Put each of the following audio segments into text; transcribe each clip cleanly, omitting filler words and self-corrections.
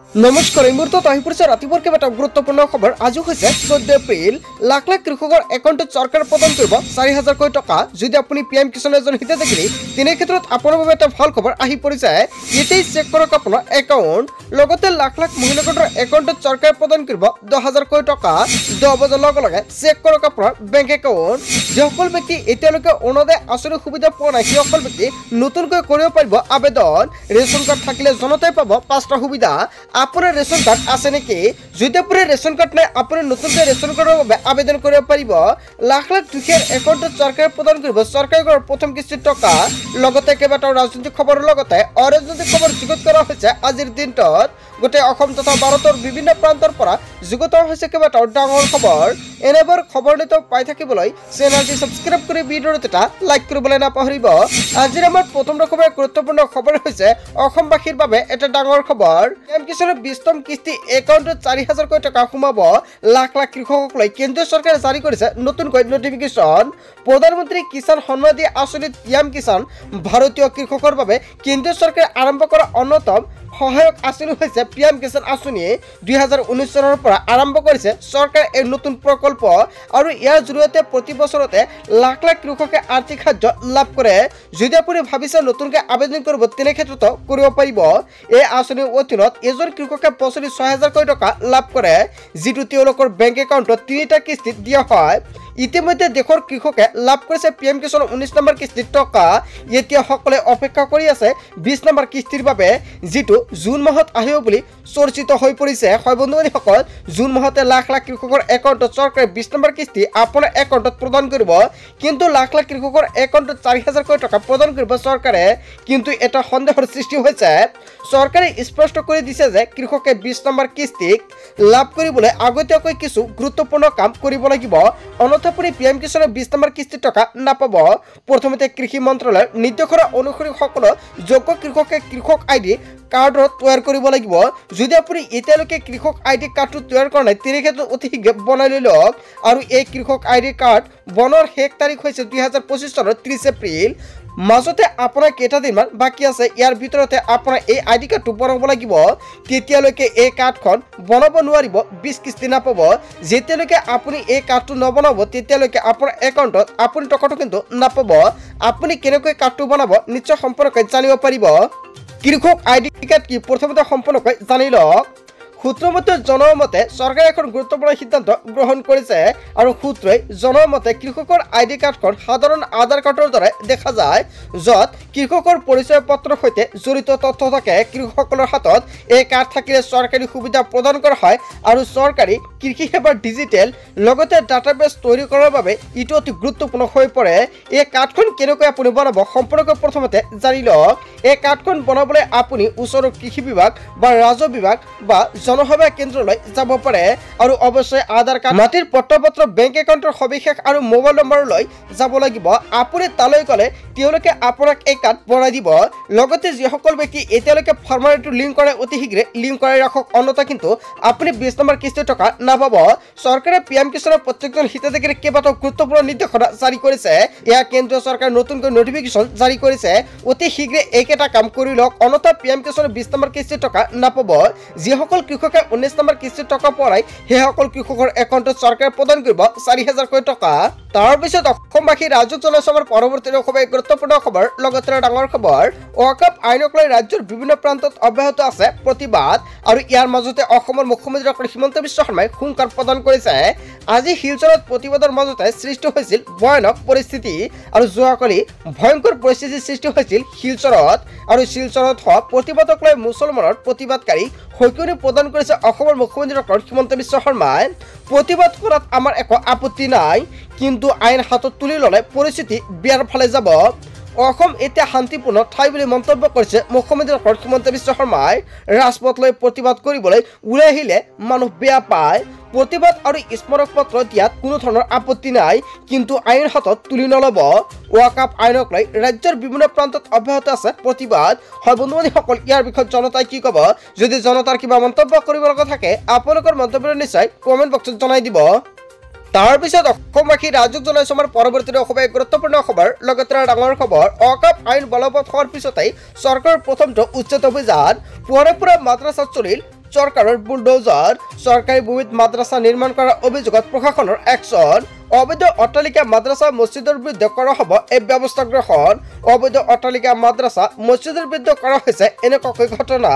নমস্কাৰ এই মুহূৰ্তত আহি পৰিছে ৰাতিপুৱাৰ কেইবাটাও গুৰুত্বপূৰ্ণ খবৰ। আজি হৈছে 14 এপ্ৰিল। লাখ লাখ কৃষকৰ একাউণ্টত চৰকাৰে প্ৰদান কৰিব 4,000 টকা। যদি আপুনি PM কিষাণ এজন হিতাধিকাৰী তেনে ক্ষেত্ৰত আপোনাৰ বাবে এটা ভাল খবৰ আহি পৰিছে। এতেই চেক কৰক আপোনাৰ একাউণ্ট। লগতে লাখ লাখ মহিলাগোটৰ একাউণ্টত চৰকাৰে প্ৰদান কৰিব 10,000 টকা। 10 বজাৰ লগে লগে চেক কৰক আপোনাৰ বেংক একাউণ্ট। যিসকল ব্যক্তি এতিয়ালৈকে অৰুণোদয় আঁচনিৰ সুবিধা পোৱা নাই সেইসকল ব্যক্তি নতুনকৈ কৰিব পাৰিব আবেদন। ৰেচন কাৰ্ড থাকিলে জনতাই পাব 5টা সুবিধা। আপোনাৰ ৰেচন কাৰ্ড আছে নেকি? যদি আপোনাৰ ৰেচন কাৰ্ড নাই আপুনি নতুনকৈ ৰেচন কাৰ্ডৰ বাবে আবেদন কৰিব পাৰিব। লাখ লাখ দুখীয়াৰ একাউণ্টত চৰকাৰে প্ৰদান কৰিব চৰকাৰী ঘৰৰ প্ৰথম কিস্তিৰ টকা। লগতে কেইবাটাও ৰাজনৈতিক খবৰৰ লগতে অৰাজনৈতিক খবৰ যুগুত কৰা হৈছে আজিৰ দিনটোত। গোটেই অসম তথা ভাৰতৰ বিভিন্ন প্ৰান্তৰ পৰা যুগুত হৈছে কেইবাটাও ডাঙৰ খবৰ। এনেবোৰ খবৰ নিতৌ পাই থাকিবলৈ চেনেলটি ছাবস্ক্ৰাইব কৰি ভিডিঅ'টো এটা লাইক কৰিবলৈ নাপাহৰিব। আজিৰ আমাৰ প্ৰথম ৰকমৰ গুৰুত্বপূৰ্ণ খবৰ হৈছে অসমবাসীৰ বাবে এটা ডাঙৰ খবৰ। PM কিষাণৰ 20তম কিস্তি একাউণ্টত 4,000 টকা সোমাব। লাখ লাখ কৃষকসকলে কেন্দ্ৰীয় চৰকাৰে জাৰি কৰিছে নতুনকৈ নটিফিকেশ্যন। প্ৰধানমন্ত্ৰী কিষাণ সন্মানিধি আঁচনিত PM কিষাণ ভাৰতীয় কৃষকৰ বাবে কেন্দ্ৰীয় চৰকাৰে আৰম্ভ কৰা অন্যতম সহায়ক আঁচনি হৈছে PM কিষাণ আঁচনি। 2019 চনৰ পৰা আৰম্ভ কৰিছে চৰকাৰে এই নতুন প্ৰকল্প আৰু ইয়াৰ জৰিয়তে প্ৰতি বছৰতে লাখ লাখ কৃষকে আৰ্থিক সাহায্য লাভ কৰে। যদি আপুনি ভাবিছে নতুনকৈ আবেদন কৰিব তেনে ক্ষেত্ৰতো কৰিব পাৰিব। এই আঁচনিৰ অধীনত এজন কৃষকে বছৰি 6,000 টকা লাভ কৰে, যিটো তেওঁলোকৰ বেংক একাউণ্টত 3টা কিস্তিত দিয়া হয়। ইতিমধ্যে দেশৰ কৃষকে লাভ কৰিছে PM কিষাণৰ 19 নম্বৰ কিস্তিৰ টকা। এতিয়া সকলোৱে অপেক্ষা কৰি আছে 20 নম্বৰ কিস্তিৰ বাবে, যিটো জুন মাহত আহিব বুলি চৰ্চিত হৈ পৰিছে। হয় বন্ধুসকল, জুন মাহতে লাখ লাখ কৃষকৰ একাউণ্টত চৰকাৰে 20 নম্বৰ কিস্তি আপোনাৰ একাউণ্টত প্ৰদান কৰিব। কিন্তু লাখ লাখ কৃষকৰ একাউণ্টত 4,000 টকা প্ৰদান কৰিব চৰকাৰে। কিন্তু এটা সন্দেহৰ সৃষ্টি হৈছে। চৰকাৰে স্পষ্ট কৰি দিছে যে কৃষকে 20 নম্বৰ কিস্তিক লাভ কৰিবলৈ আগতীয়াকৈ কিছু গুৰুত্বপূৰ্ণ কাম কৰিব লাগিব, অন্যথা PM কিষাণৰ 20 নম্বৰ কিস্তিৰ টকা নাপাব। প্ৰথমতে কৃষি মন্ত্ৰালয়ৰ নিৰ্দেশৰ অনুসৰি সকলো যোগ্য কৃষকে কৃষক ID কাৰ্ড তৈয়াৰ কৰিব লাগিব। যদি আপুনি এতিয়ালৈকে কৃষক ID কাৰ্ডটো তৈয়াৰ কৰা নাই তেনে ক্ষেত্ৰত অতি শীঘ্ৰে বনাই লৈ লওক। আৰু এই কৃষক ID কাৰ্ড বনোৱাৰ শেষ তাৰিখ হৈছে 2025 চনৰ 30 এপ্ৰিল। মাজতে আপোনাৰ কেইটা দিনমান বাকী আছে। ইয়াৰ ভিতৰতে আপোনাৰ এই ID কাৰ্ডটো বনাব লাগিব। তেতিয়ালৈকে এই কাৰ্ডখন বনাব নোৱাৰিব, 20 কিস্তি নাপাব। যেতিয়ালৈকে আপুনি এই কাৰ্ডটো নবনাব তেতিয়ালৈকে আপোনাৰ একাউণ্টত আপুনি টকাটো কিন্তু নাপাব। আপুনি কেনেকৈ কাৰ্ডটো বনাব নিশ্চয় সম্পূৰ্ণকৈ জানিব পাৰিব। কৃষক ID কাৰ্ড কি প্ৰথমতে সম্পূৰ্ণকৈ জানি লওক। সূত্ৰৰ মতে জনোৱা মতে চৰকাৰে এখন গুৰুত্বপূৰ্ণ সিদ্ধান্ত গ্ৰহণ কৰিছে। আৰু সূত্ৰই জনোৱা মতে কৃষকৰ ID কাৰ্ডখন সাধাৰণ আধাৰ কাৰ্ডৰ দৰে দেখা যায়, য'ত কৃষকৰ পৰিচয় পত্ৰৰ সৈতে জড়িত তথ্য থাকে। কৃষকসকলৰ হাতত এই কাৰ্ড থাকিলে চৰকাৰী সুবিধা প্ৰদান কৰা হয় আৰু চৰকাৰী কৃষি সেৱাৰ ডিজিটেল লগতে ডাটাবেছ তৈৰি কৰাৰ বাবে ইটো অতি গুৰুত্বপূৰ্ণ হৈ পৰে। এই কাৰ্ডখন কেনেকৈ আপুনি বনাব সম্পূৰ্ণকৈ প্ৰথমতে জানি লওক। এই কাৰ্ডখন বনাবলৈ আপুনি ওচৰৰ কৃষি বিভাগ বা ৰাজহ বিভাগ বা জনসেৱা কেন্দ্ৰলৈ যাব পাৰে। আৰু অৱশ্যই আধাৰ কাৰ্ড, মাটিৰ পত্ৰপত্ৰ, বেংক একাউণ্টৰ সবিশেষ আৰু মোবাইল নম্বৰলৈ যাব লাগিব। আপুনি তালৈ গ'লে তেওঁলোকে আপোনাক এই কাৰ্ড বনাই দিব। লগতে যিসকল ব্যক্তি এতিয়ালৈকে ফৰ্মালিটিটো লিংক কৰে অতি শীঘ্ৰে লিংক কৰাই ৰাখক, অন্যথা কিন্তু আপুনি 20 নম্বৰ কিস্তিৰ টকা নাপাব। চৰকাৰে PM কিষাণৰ প্ৰত্যেকজন হিতাধিকাৰীক কেইবাটাও গুৰুত্বপূৰ্ণ নিৰ্দেশনা জাৰি কৰিছে। এয়া কেন্দ্ৰীয় চৰকাৰে নতুনকৈ নটিফিকেশ্যন জাৰি কৰিছে। অতি শীঘ্ৰে এইকেইটা কাম কৰি লওক, অন্যথা PM কিষাণৰ 20 নম্বৰ কিস্তিৰ টকা নাপাব। যিসকল কৃষকে 19 নম্বৰ কিস্তিৰ টকা পোৱা নাই সেইসকল কৃষকৰ একাউণ্টত চৰকাৰে প্ৰদান কৰিব 4,000 টকা। তাৰপিছত অসমবাসী ৰাজ্যক জনাইছে আমাৰ পৰৱৰ্তী খুবেই গুৰুত্বপূৰ্ণ খবৰ। লগতে ডাঙৰ খবৰ, ৱাকফ আইনক লৈ ৰাজ্যৰ বিভিন্ন প্ৰান্তত অব্যাহত আছে প্ৰতিবাদ। আৰু ইয়াৰ মাজতে অসমৰ মুখ্যমন্ত্ৰী ডক্টৰ হিমন্ত বিশ্ব শৰ্মাই হুংকাৰ প্ৰদান কৰিছে। আজি শিলচৰত প্ৰতিবাদৰ মাজতে সৃষ্টি হৈছিল ভয়ানক পৰিস্থিতি। আৰু যোৱাকালি ভয়ংকৰ পৰিস্থিতিৰ সৃষ্টি হৈছিল শিলচৰত। আৰু শিলচৰত হোৱা প্ৰতিবাদক লৈ মুছলমানৰ প্ৰতিবাদকাৰী সৈকনি প্ৰদান কৰিছে অসমৰ মুখ্যমন্ত্ৰী ডক্টৰ হিমন্ত বিশ্ব শৰ্মাই। প্ৰতিবাদ কৰাত আমাৰ একো আপত্তি নাই, কিন্তু আইন হাতত তুলি ল'লে পৰিস্থিতি বেয়াৰ ফালে যাব। অসম এতিয়া শান্তিপূৰ্ণ ঠাই বুলি মন্তব্য কৰিছে মুখ্যমন্ত্ৰী ডক্টৰ হিমন্ত বিশ্ব শৰ্মাই। ৰাজপথলৈ প্ৰতিবাদ কৰিবলৈ ওলাই আহিলে মানুহ বেয়া পায়। প্ৰতিবাদ আৰু স্মাৰক পত্ৰ দিয়াত কোনো ধৰণৰ আপত্তি নাই, কিন্তু আইন হাতত তুলি নল'ব। ৱাকফ আইনক লৈ ৰাজ্যৰ বিভিন্ন প্ৰান্তত অব্যাহত আছে প্ৰতিবাদ। হয় বন্ধুসকল, ইয়াৰ বিষয়ত জনতাই কি ক'ব? যদি জনতাৰ কিবা মন্তব্য কৰিব লগা থাকে আপোনালোকৰ মন্তব্য নিশ্চয় কমেণ্ট বক্সত জনাই দিব। তাৰপিছত অসমবাসী ৰাজ্যক জনাইছো আমাৰ পৰৱৰ্তী খুবেই গুৰুত্বপূৰ্ণ খবৰ। লগতে ডাঙৰ খবৰ, ৱাকফ আইন বলবৎ হোৱাৰ পিছতেই চৰকাৰৰ প্ৰথমটো উচ্ছেদ অভিযান। পুৱাৰে পুৱা মাদ্ৰাসাত চলিল চৰকাৰৰ বুলডোজাৰ চৰকাৰী ভূমিত মাদ্ৰাছা নিৰ্মাণ কৰাৰ অভিযোগত প্ৰশাসনৰ একশ্যন অবৈধ অট্টালিকা মাদ্ৰাছা মছজিদৰ বিৰুদ্ধে কৰা হ'ব এই ব্যৱস্থা গ্ৰহণ অবৈধ অট্টালিকা মাদ্ৰাছা মছজিদৰ বিৰুদ্ধে কৰা হৈছে এনেকুৱা ঘটনা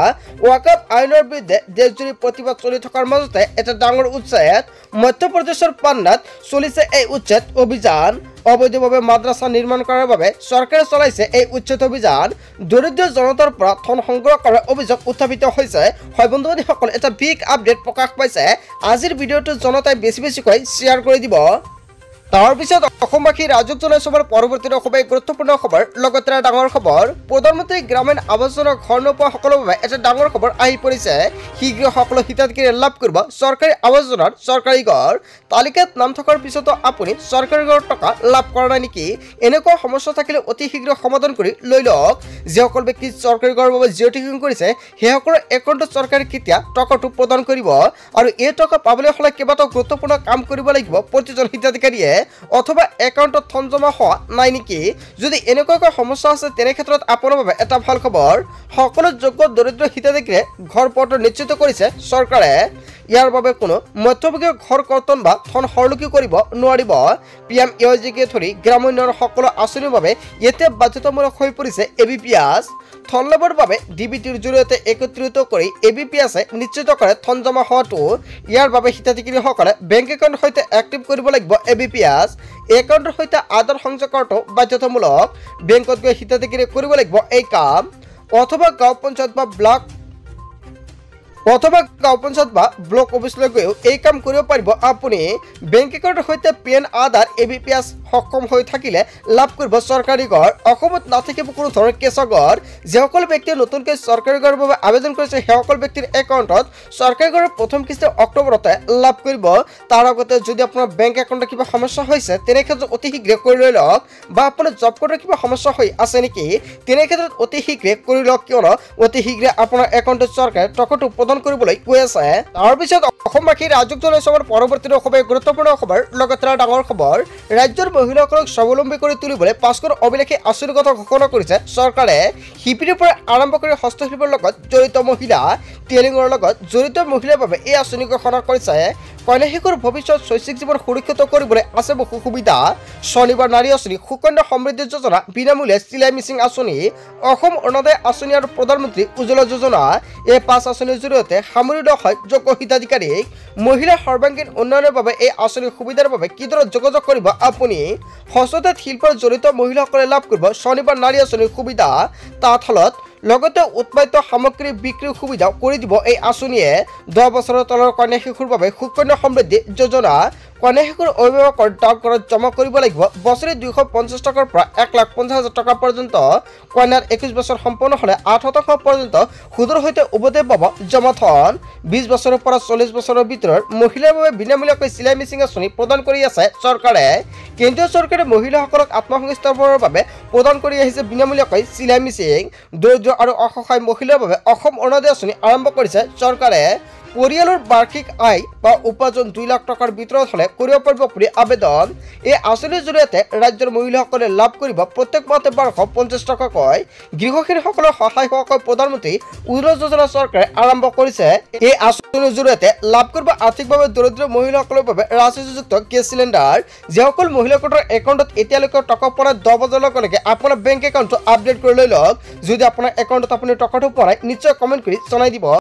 ৱাকফ আইনৰ বিৰুদ্ধে দেশজুৰি প্ৰতিবাদ চলি থকাৰ মাজতে এটা ডাঙৰ উচ্ছেদ মধ্যপ্ৰদেশৰ পাটনাত চলিছে এই উচ্ছেদ অভিযান অবৈধভাৱে মাদ্ৰাছা নিৰ্মাণ কৰাৰ বাবে চৰকাৰে চলাইছে এই উচ্ছেদ অভিযান দৰিদ্ৰ জনতাৰ পৰা ধন সংগ্ৰহ কৰাৰ অভিযোগ উত্থাপিত হৈছে হয় বন্ধুসকল এটা বিগ আপডেট প্ৰকাশ পাইছে আজিৰ ভিডিঅ'টো জনতাই বেছিকৈ শ্বেয়াৰ কৰি দিব তাৰ পিছত অসমবাসী ৰাজক জনাইছে পৰৱৰ্তী খুবেই গুৰুত্বপূৰ্ণ খবৰ লগতে ডাঙৰ খবৰ প্ৰধানমন্ত্ৰী গ্ৰামীণ আৱাস যোজনাৰ ঘৰ নোপোৱা সকলৰ বাবে এটা ডাঙৰ খবৰ আহি পৰিছে শীঘ্ৰে সকলো হিতাধিকাৰী লাভ কৰিব চৰকাৰী আৱাস যোজনাৰ চৰকাৰী ঘৰ তালিকাত নাম থকাৰ পিছতো আপুনি চৰকাৰী ঘৰ টকা লাভ কৰা নাই নেকি এনেকুৱা সমস্যা থাকিলে অতি শীঘ্ৰে সমাধান কৰি লৈ লওক যিসকল ব্যক্তি চৰকাৰী ঘৰৰ বাবে জিঅ' টেকিং কৰিছে সেইসকলৰ একাউণ্টত চৰকাৰে কেতিয়া টকাটো প্ৰদান কৰিব আৰু এই টকা পাবলৈ হ'লে কেইবাটাও গুৰুত্বপূৰ্ণ কাম কৰিব লাগিব প্ৰতিজন হিতাধিকাৰীয়ে অথবা একাউণ্টত ধন জমা হোৱা নাই নেকি যদি এনেকুৱা সমস্যা আছে তেনে ক্ষেত্ৰত আপোনাৰ বাবে এটা ভাল খবৰ সকলো যোগ্য দৰিদ্ৰ হিতাধিকাৰীয়ে ঘৰ পোৱাটো নিশ্চিত কৰিছে চৰকাৰে ইয়াৰ বাবে কোনো মধ্যভোগীয় ঘৰ কৰ্তন বা ধন সৰলকি কৰিব নোৱাৰিব পিএম ইউজিকে ধৰি গ্ৰামোন্নয়নৰ সকলো আঁচনিৰ বাবে এতিয়া বাধ্যতামূলক হৈ পৰিছে এবিপিএছ ধন লাভৰ বাবে ডিবিটিৰ জৰিয়তে একত্ৰিত কৰি এবিপিএছে নিশ্চিত কৰে ধন জমা হোৱাটো ইয়াৰ বাবে হিতাধিকাৰীসকলে বেংক একাউণ্টৰ সৈতে এক্টিভ কৰিব লাগিব এবিপিএছ একাউণ্টৰ সৈতে আধাৰ সংযোগ কৰাটো বাধ্যতামূলক বেংকত গৈ হিতাধিকাৰীয়ে কৰিব লাগিব এই কাম অথবা গাঁও পঞ্চায়ত বা ব্লক অফিচলৈ গৈও এই কাম কৰিব পাৰিব আপুনি বেংক একাউণ্টৰ সৈতে পেন আধাৰ এবিপিএছ সক্ষম হৈ থাকিলে লাভ কৰিব চৰকাৰী ঘৰ অসমত নাথাকিব কোনো ধৰণৰ কেঁচা ঘৰ যিসকল ব্যক্তিয়ে নতুনকৈ চৰকাৰী ঘৰৰ বাবে আবেদন কৰিছে সেইসকল ব্যক্তিৰ একাউণ্টত চৰকাৰী ঘৰৰ প্ৰথম কিস্তি অক্টোবৰতে লাভ কৰিব তাৰ আগতে যদি আপোনাৰ বেংক একাউণ্টত কিবা সমস্যা হৈছে তেনে ক্ষেত্ৰত অতি শীঘ্ৰে কৰি লৈ লওক বা আপোনাৰ জব কাৰ্ডৰ কিবা সমস্যা হৈ আছে নেকি তেনে ক্ষেত্ৰত অতি শীঘ্ৰে কৰি লওক কিয়নো অতি শীঘ্ৰে আপোনাৰ একাউণ্টত চৰকাৰে টকাটো প্ৰদান কৰিবলৈ গৈ আছে তাৰ পিছত অসমবাসী ৰাজক জনাইছে পৰৱৰ্তী খুবেই গুৰুত্বপূৰ্ণ খবৰ লগতে ডাঙৰ খবৰ ৰাজ্যৰ মহিলাসকলক স্বাৱলম্বী কৰি তুলিবলৈ 5খন অভিলেখী আঁচনিৰ কথা ঘোষণা কৰিছে চৰকাৰে শিপিনীৰ পৰা আৰম্ভ কৰি হস্তশিল্পৰ লগত জড়িত মহিলা টেইলিঙৰ লগত জড়িত মহিলাৰ বাবে এই আঁচনি ঘোষণা কৰিছে কন্যা শিশুৰ ভৱিষ্যত শৈক্ষিক জীৱন সুৰক্ষিত কৰিবলৈ আছে বহু সুবিধা শনিবাৰ নাৰী আঁচনি সুকন্যা সমৃদ্ধি যোজনা বিনামূলীয়া চিলাই মেচিন আঁচনি অসম অৰুণোদয় আঁচনি আৰু প্ৰধানমন্ত্ৰী উজ্জ্বলা যোজনা এই 5 আঁচনিৰ জৰিয়তে সামৰি লোৱা হয় যোগ্য হিতাধিকাৰীক মহিলাৰ সৰ্বাংগীন উন্নয়নৰ বাবে এই আঁচনিৰ সুবিধাৰ বাবে কিদৰে যোগাযোগ কৰিব আপুনি হস্ততাঁত শিল্পৰ জড়িত মহিলাসকলে লাভ কৰিব শনিবাৰ নাৰী আঁচনিৰ সুবিধা তাঁতশালত লগতে উৎপাদিত সামগ্ৰী বিক্ৰীৰ সুবিধা কৰি দিব এই আঁচনিয়ে 10 বছৰৰ তলৰ কন্যা শিশুৰ বাবে সুকন্যা সমৃদ্ধি যোজনা কন্যা শিশুৰ অভিভাৱকৰ ডাকঘৰত জমা কৰিব লাগিব বছৰি 250 টকাৰ পৰা 1,50,000 টকা পৰ্যন্ত কন্যাৰ 21 বছৰ সম্পূৰ্ণ হ'লে 8% পৰ্যন্ত সুদৰ সৈতে উভতে পাব জমা ধন 20 বছৰৰ পৰা 40 বছৰৰ ভিতৰৰ মহিলাৰ বাবে বিনামূলীয়াকৈ চিলাই মেচিন আঁচনি প্ৰদান কৰি আছে চৰকাৰে কেন্দ্ৰীয় চৰকাৰে মহিলাসকলক আত্মসংস্থাপনৰ বাবে প্ৰদান কৰি আহিছে বিনামূলীয়াকৈ চিলাই মেচিন দৰিদ্ৰ আৰু অসহায় মহিলাৰ বাবে অসম অৰুণোদয় আঁচনি আৰম্ভ কৰিছে চৰকাৰে পৰিয়ালৰ বাৰ্ষিক আয় বা উপাৰ্জন 2 লাখ টকাৰ ভিতৰত হ'লে কৰিব পাৰিব আপুনি আবেদন এই আঁচনিৰ জৰিয়তে ৰাজ্যৰ মহিলাসকলে লাভ কৰিব প্ৰত্যেক মাহতে 1250 টকাকৈ গৃহহীনসকলৰ সহায় হোৱাকৈ প্ৰধানমন্ত্ৰী উজ্জ্বলা যোজনা চৰকাৰে আৰম্ভ কৰিছে এই আঁচনিৰ জৰিয়তে লাভ কৰিব আৰ্থিকভাৱে দৰিদ্ৰ মহিলাসকলৰ বাবে ৰাজশ্ৰীযুক্ত গেছ চিলিণ্ডাৰ যিসকল মহিলাসকলৰ একাউণ্টত এতিয়ালৈকে টকা পোৱা 10 বছৰৰ লগে আপোনাৰ বেংক একাউণ্টটো আপডেট কৰি লৈ লওক যদি আপোনাৰ একাউণ্টত আপুনি টকাটো পোৱা নাই নিশ্চয় কমেণ্ট কৰি জনাই দিব।